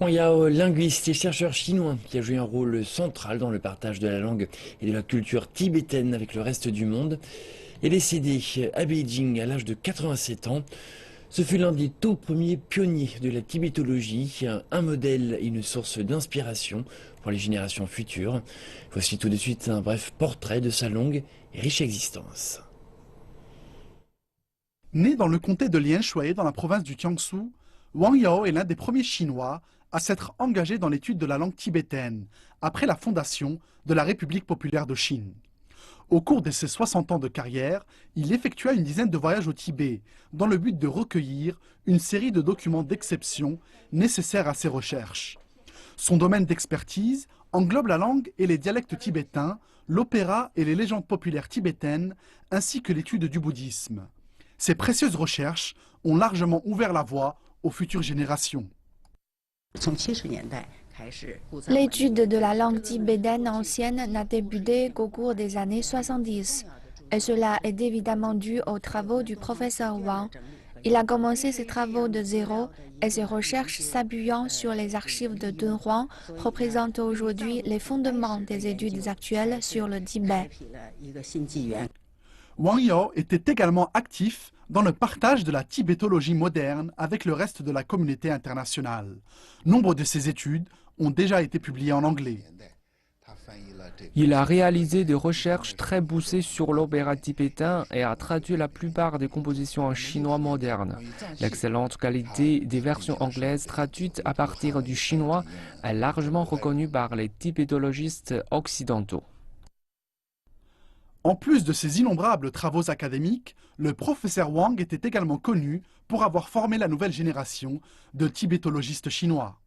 Wang Yao, linguiste et chercheur chinois, qui a joué un rôle central dans le partage de la langue et de la culture tibétaine avec le reste du monde, est décédé à Beijing à l'âge de 87 ans. Ce fut l'un des tout premiers pionniers de la tibétologie, un modèle et une source d'inspiration pour les générations futures. Voici tout de suite un bref portrait de sa longue et riche existence. Né dans le comté de Lianshui dans la province du Jiangsu, Wang Yao est l'un des premiers Chinois à s'être engagé dans l'étude de la langue tibétaine après la fondation de la République populaire de Chine. Au cours de ses 60 ans de carrière, il effectua une dizaine de voyages au Tibet dans le but de recueillir une série de documents d'exception nécessaires à ses recherches. Son domaine d'expertise englobe la langue et les dialectes tibétains, l'opéra et les légendes populaires tibétaines, ainsi que l'étude du bouddhisme. Ces précieuses recherches ont largement ouvert la voie aux futures générations. L'étude de la langue tibétaine ancienne n'a débuté qu'au cours des années 70. Et cela est évidemment dû aux travaux du professeur Wang. Il a commencé ses travaux de zéro et ses recherches s'appuyant sur les archives de Dunhuang représentent aujourd'hui les fondements des études actuelles sur le Tibet. Wang Yao était également actif dans le partage de la tibétologie moderne avec le reste de la communauté internationale. Nombre de ses études ont déjà été publiées en anglais. Il a réalisé des recherches très poussées sur l'opéra tibétain et a traduit la plupart des compositions en chinois moderne. L'excellente qualité des versions anglaises traduites à partir du chinois est largement reconnue par les tibétologistes occidentaux. En plus de ses innombrables travaux académiques, le professeur Wang était également connu pour avoir formé la nouvelle génération de tibétologistes chinois.